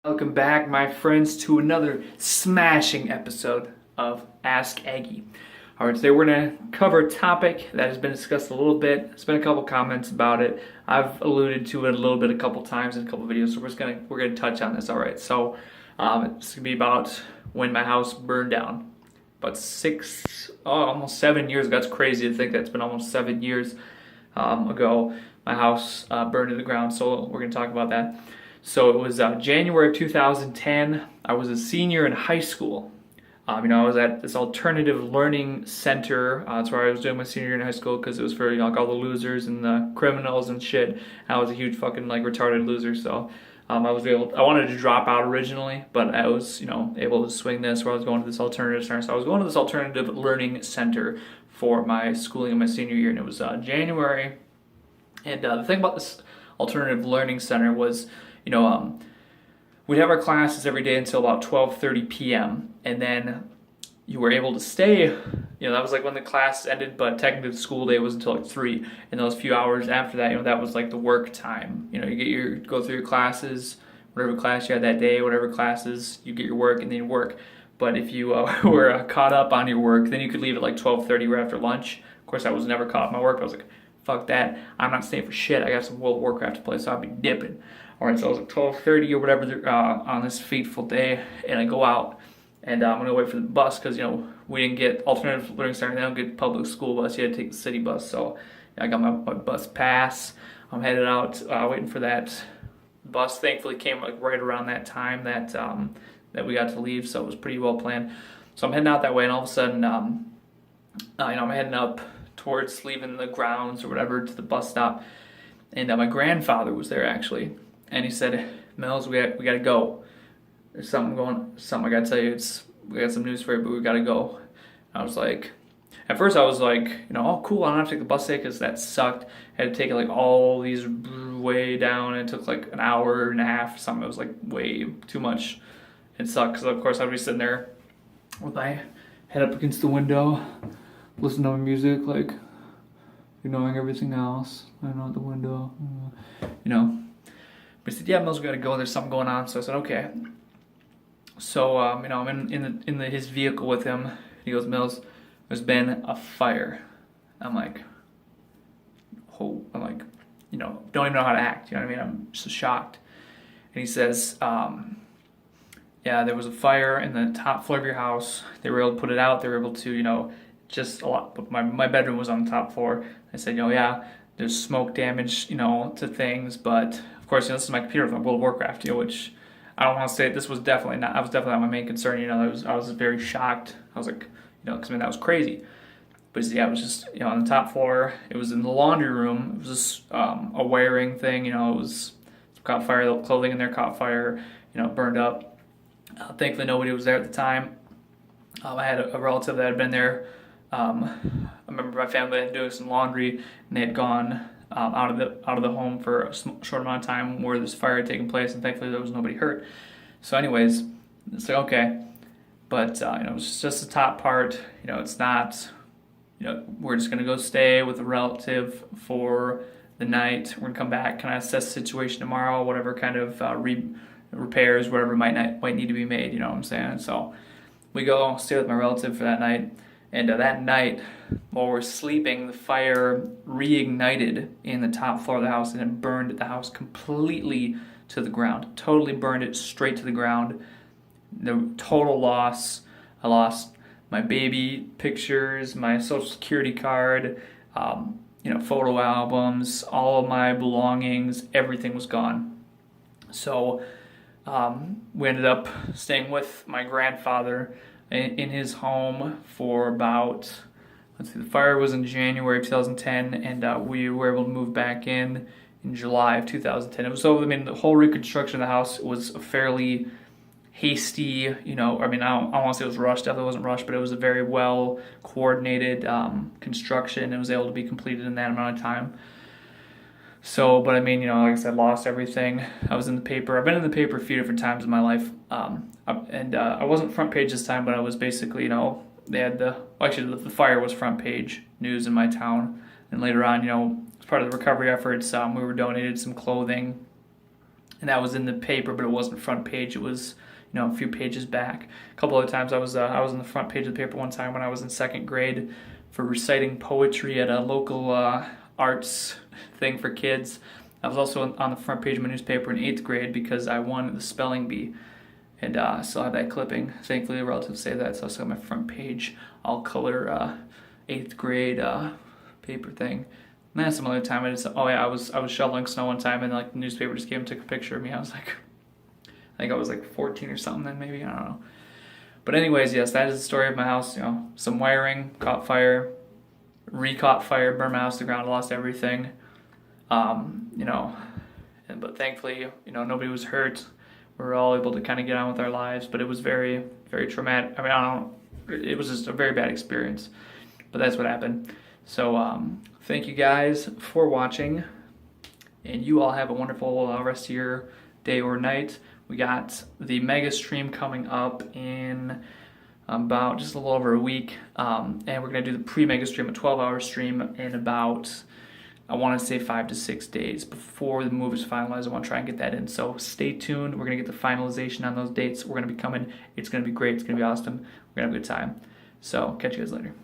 Welcome back, my friends, to another smashing episode of Ask Eggy. All right, today we're going to cover a topic that has been discussed a little bit. There's been a couple comments about it. I've alluded to it a little bit a couple times in a couple videos, so we're gonna touch on this. All right, so it's gonna be about when my house burned down. About almost 7 years ago. That's crazy to think that's been almost 7 years ago. My house burned to the ground, so we're gonna talk about that. So it was January of 2010. I was a senior in high school. I was at this alternative learning center. That's where I was doing my senior year in high school because it was for like all the losers and the criminals and shit. And I was a huge fucking retarded loser. So I wanted to drop out originally, but I was able to swing this where I was going to this alternative center. So I was going to this alternative learning center for my schooling in my senior year, and it was January. And the thing about this alternative learning center was, we'd have our classes every day until about 12:30 p.m. and then you were able to stay. That was like when the class ended, but technically the school day was until like 3. And those few hours after that, that was like the work time. You go through your classes, whatever class you had that day, whatever classes, you get your work and then you work. But if you were caught up on your work, then you could leave at like 12:30 right after lunch. Of course, I was never caught up on my work. I was like, fuck that. I'm not staying for shit. I got some World of Warcraft to play, so I'll be dipping. All right, so I was like 12:30 or whatever on this fateful day, and I go out, and I'm gonna wait for the bus because we didn't get alternative learning center. They don't get public school bus. You had to take the city bus. So I got my bus pass. I'm headed out, waiting for that bus. Thankfully, came like right around that time that we got to leave, so it was pretty well planned. So I'm heading out that way, and all of a sudden, I'm heading up towards leaving the grounds or whatever to the bus stop, and my grandfather was there actually. And he said, "Mills, we got to go. There's something I got to tell you. We got some news for you, but we got to go." And I was like, at first I was like, oh cool, I don't have to take the bus today because that sucked. I had to take it like all these way down, and it took like an hour and a half or something. It was like way too much. It sucked because of course I'd be sitting there with my head up against the window, listening to my music, like ignoring everything else. I know at the window, But he said, "Yeah, Mills, we gotta go. There's something going on." So I said, "Okay." So I'm in his vehicle with him. He goes, "Mills, there's been a fire." I'm like, "Oh," don't even know how to act. You know what I mean? I'm just shocked. And he says, "Yeah, there was a fire in the top floor of your house. They were able to put it out. They were able to, just a lot. But my bedroom was on the top floor." I said, "Yeah, there's smoke damage, to things, but." Of course, this is my computer from World of Warcraft, which I don't want to say this was definitely not. I was definitely not my main concern. I was very shocked. I was like, because that was crazy. But yeah, it was just on the top floor. It was in the laundry room. It was just a wiring thing. It was caught fire. The clothing in there caught fire. Burned up. Thankfully, nobody was there at the time. I had a relative that had been there. I remember my family had doing some laundry, and they had gone out of the home for a short amount of time where this fire had taken place, and thankfully there was nobody hurt. So anyways, it's like, okay, but it was just the top part. It's not, we're just gonna go stay with a relative for the night. We're gonna come back, kind of assess the situation tomorrow, whatever kind of repairs, whatever might need to be made. You know what I'm saying? So we go stay with my relative for that night. And that night, while we're sleeping, the fire reignited in the top floor of the house, and it burned the house completely to the ground. Totally burned it straight to the ground. The total loss. I lost my baby pictures, my social security card, photo albums, all of my belongings. Everything was gone. So we ended up staying with my grandfather in his home for about, the fire was in January of 2010, and we were able to move back in July of 2010. It was the whole reconstruction of the house was a fairly hasty, I don't want to say it was rushed, definitely wasn't rushed, but it was a very well coordinated construction. It was able to be completed in that amount of time. So, but like I said, lost everything. I was in the paper. I've been in the paper a few different times in my life. I wasn't front page this time, but I was basically, they had the fire was front page news in my town. And later on, as part of the recovery efforts, we were donated some clothing and that was in the paper, but it wasn't front page. It was, a few pages back. A couple other times I was on the front page of the paper one time when I was in second grade for reciting poetry at a local arts thing for kids. I was also on the front page of my newspaper in 8th grade because I won the spelling bee, and I still have that clipping. Thankfully, the relatives say that, so I still have my front page all color 8th grade paper thing. And then some other time I was shoveling snow one time, and like the newspaper just came and took a picture of me. I think I was like 14 or something then, maybe, I don't know. But anyways, yes, that is the story of my house. Some wiring caught fire, re-caught fire, burned my house to the ground, lost everything. But thankfully, nobody was hurt. We were all able to kind of get on with our lives, but it was very, very traumatic. It was just a very bad experience, but that's what happened. So thank you guys for watching, and you all have a wonderful rest of your day or night. We got the mega stream coming up in about just a little over a week, and we're going to do the pre-mega stream, a 12-hour stream, in about, I want to say 5 to 6 days before the move is finalized. I want to try and get that in, so stay tuned. We're going to get the finalization on those dates. We're going to be coming. It's going to be great. It's going to be awesome. We're going to have a good time. So catch you guys later.